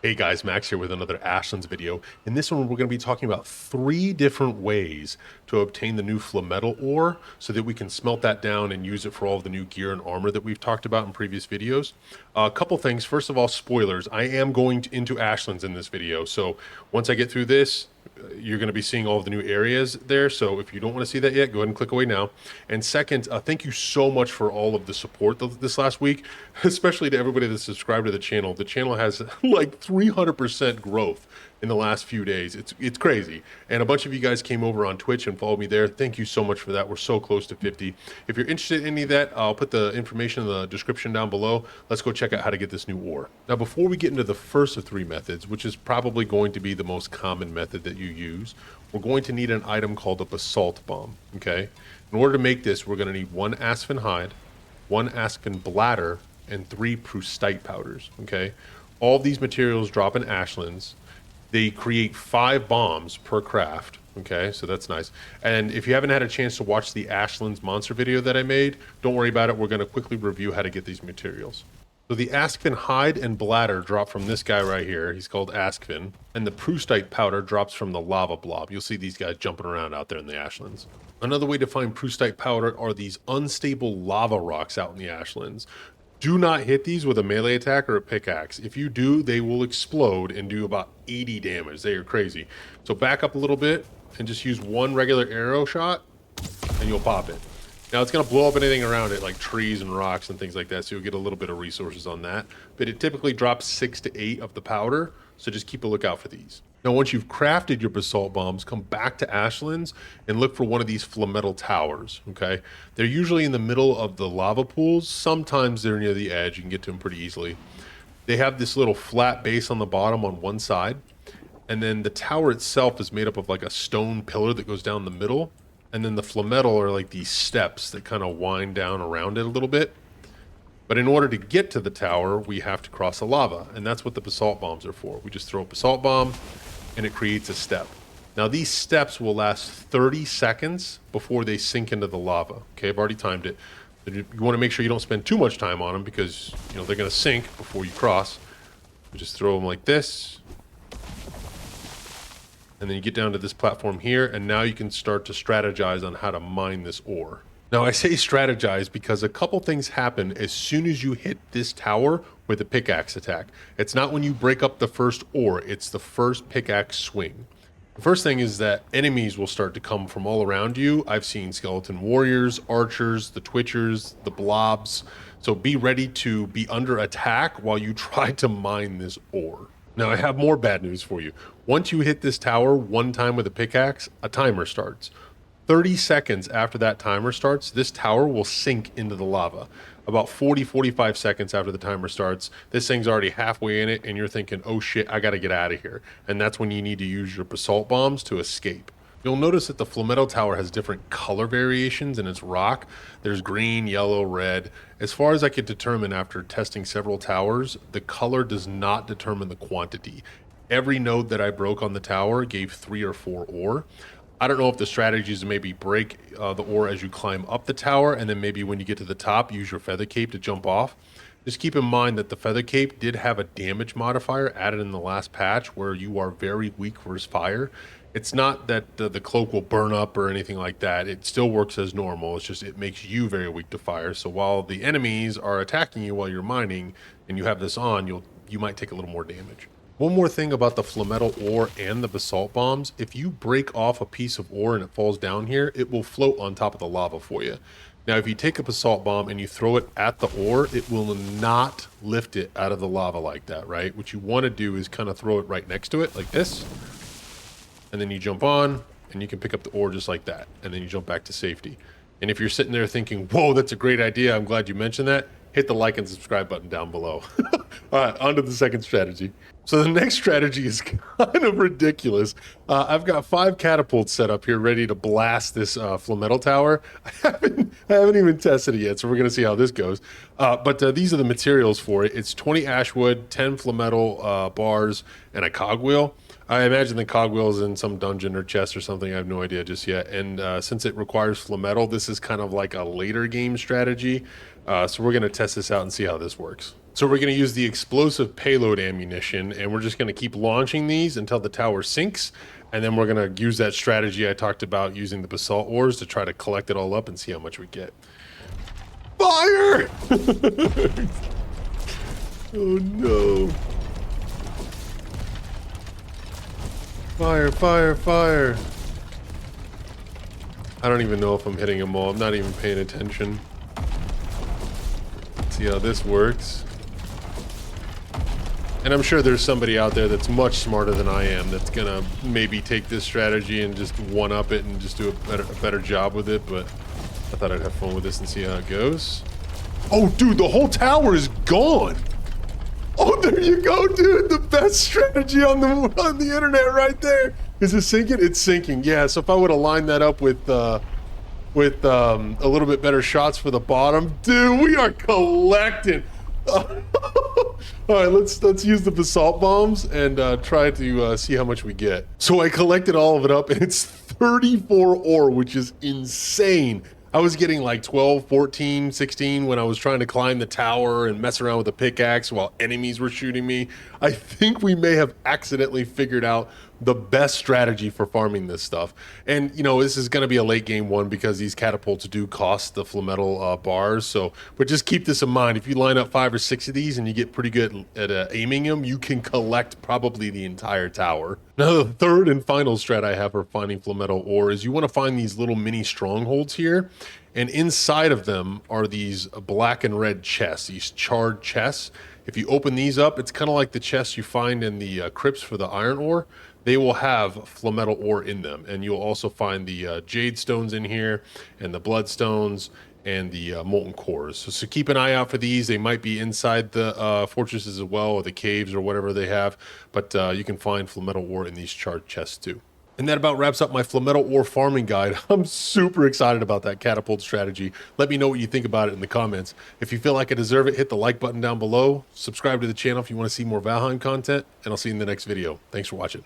Hey guys, Max here with another Ashlands video. In this one, we're going to be talking about 3 different ways to obtain the new Flametal Ore so that we can smelt that down and use it for all of the new gear and armor that we've talked about in previous videos. A couple things. First of all, spoilers. I am going into Ashlands in this video, so once I get through this, you're going to be seeing all of the new areas there. So if you don't want to see that yet, go ahead and click away now. And second, thank you so much for all of the support this last week, especially to everybody that's subscribed to the channel. The channel has like 300% growth in the last few days. It's crazy. And a bunch of you guys came over on Twitch and followed me there. Thank you so much for that. We're so close to 50. If you're interested in any of that, I'll put the information in the description down below. Let's go check out how to get this new ore. Now, before we get into the first of 3 methods, which is probably going to be the most common method that you use, we're going to need an item called a basalt bomb, okay? In order to make this, we're going to need 1 aspen hide, 1 aspen bladder, and 3 prustite powders, okay? All these materials drop in Ashlands. They create 5 bombs per craft, okay? So that's nice. And if you haven't had a chance to watch the Ashlands monster video that I made, don't worry about it. We're going to quickly review how to get these materials. So the aspen hide and bladder drop from this guy right here. He's called Aspen. And the prustite powder drops from the lava blob. You'll see these guys jumping around out there in the Ashlands. Another way to find prustite powder are these unstable lava rocks out in the Ashlands. Do not hit these with a melee attack or a pickaxe. If you do, they will explode and do about 80 damage. They are crazy. So back up a little bit and just use 1 regular arrow shot and you'll pop it. Now it's going to blow up anything around it, like trees and rocks and things like that, so you'll get a little bit of resources on that. But it typically drops 6 to 8 of the powder, so just keep a lookout for these. Now once you've crafted your basalt bombs, come back to Ashlands and look for one of these Flametal towers, okay? They're usually in the middle of the lava pools. Sometimes they're near the edge. You can get to them pretty easily. They have this little flat base on the bottom on one side, and then the tower itself is made up of like a stone pillar that goes down the middle. And then the Flametal are like these steps that kind of wind down around it a little bit. But in order to get to the tower, we have to cross the lava. And that's what the basalt bombs are for. We just throw a basalt bomb and it creates a step. Now these steps will last 30 seconds before they sink into the lava. Okay, I've already timed it. You want to make sure you don't spend too much time on them because, you know, they're going to sink before you cross. You just throw them like this. And then you get down to this platform here, and now you can start to strategize on how to mine this ore. Now, I say strategize because a couple things happen as soon as you hit this tower with a pickaxe attack. It's not when you break up the first ore, it's the first pickaxe swing. The first thing is that enemies will start to come from all around you. I've seen skeleton warriors, archers, the twitchers, the blobs. So be ready to be under attack while you try to mine this ore. Now, I have more bad news for you. Once you hit this tower 1 time with a pickaxe, a timer starts. 30 seconds after that timer starts, this tower will sink into the lava. About 40-45 seconds after the timer starts, this thing's already halfway in it, and you're thinking, oh shit, I gotta get out of here. And that's when you need to use your basalt bombs to escape. You'll notice that the Flametal Tower has different color variations in its rock. There's green, yellow, red. As far as I could determine after testing several towers, the color does not determine the quantity. Every node that I broke on the tower gave 3 or 4 ore. I don't know if the strategy is to maybe break the ore as you climb up the tower, and then maybe when you get to the top, use your feather cape to jump off. Just keep in mind that the feather cape did have a damage modifier added in the last patch where you are very weak versus fire. It's not that the cloak will burn up or anything like that. It still works as normal. It's just it makes you very weak to fire. So while the enemies are attacking you while you're mining and you have this on, you might take a little more damage. One more thing about the Flametal Ore and the basalt bombs, if you break off a piece of ore and it falls down here, it will float on top of the lava for you. Now, if you take a basalt bomb and you throw it at the ore, it will not lift it out of the lava like that, right? What you want to do is kind of throw it right next to it like this. And then you jump on and you can pick up the ore just like that. And then you jump back to safety. And if you're sitting there thinking, whoa, that's a great idea, I'm glad you mentioned that, hit the like and subscribe button down below. All right, on to the second strategy. So the next strategy is kind of ridiculous. I've got 5 catapults set up here ready to blast this Flametal Tower. I haven't even tested it yet, so we're going to see how this goes. But these are the materials for it. It's 20 ashwood, 10 Flametal bars, and a cogwheel. I imagine the cogwheel is in some dungeon or chest or something. I have no idea just yet. And since it requires Flametal, this is kind of like a later game strategy. So we're going to test this out and see how this works. So we're going to use the explosive payload ammunition, and we're just going to keep launching these until the tower sinks. And then we're going to use that strategy I talked about using the basalt ores to try to collect it all up and see how much we get. Fire! Oh no. Fire, fire, fire. I don't even know if I'm hitting them all. I'm not even paying attention. Let's see how this works. And I'm sure there's somebody out there that's much smarter than I am that's gonna maybe take this strategy and just one-up it and just do a better job with it, but I thought I'd have fun with this and see how it goes. Oh, dude, the whole tower is gone! Oh, there you go, dude! The best strategy on the internet right there! Is it sinking? It's sinking, yeah. So if I would have lined that up with a little bit better shots for the bottom, dude, we are collecting! All right, let's use the basalt bombs and try to see how much we get. So I collected all of it up, and it's 34 ore, which is insane. I was getting like 12, 14, 16 when I was trying to climb the tower and mess around with the pickaxe while enemies were shooting me. I think we may have accidentally figured out the best strategy for farming this stuff. And, you know, this is going to be a late game one because these catapults do cost the Flametal bars. So, but just keep this in mind. If you line up 5 or 6 of these and you get pretty good at aiming them, you can collect probably the entire tower. Now, the third and final strat I have for finding Flametal ore is you want to find these little mini strongholds here. And inside of them are these black and red chests, these charred chests. If you open these up, it's kind of like the chests you find in the crypts for the iron ore. They will have Flametal ore in them. And you'll also find the jade stones in here and the bloodstones and the molten cores. So keep an eye out for these. They might be inside the fortresses as well, or the caves or whatever they have. But you can find Flametal ore in these charred chests too. And that about wraps up my Flametal ore farming guide. I'm super excited about that catapult strategy. Let me know what you think about it in the comments. If you feel like I deserve it, hit the like button down below. Subscribe to the channel if you want to see more Valheim content, and I'll see you in the next video. Thanks for watching.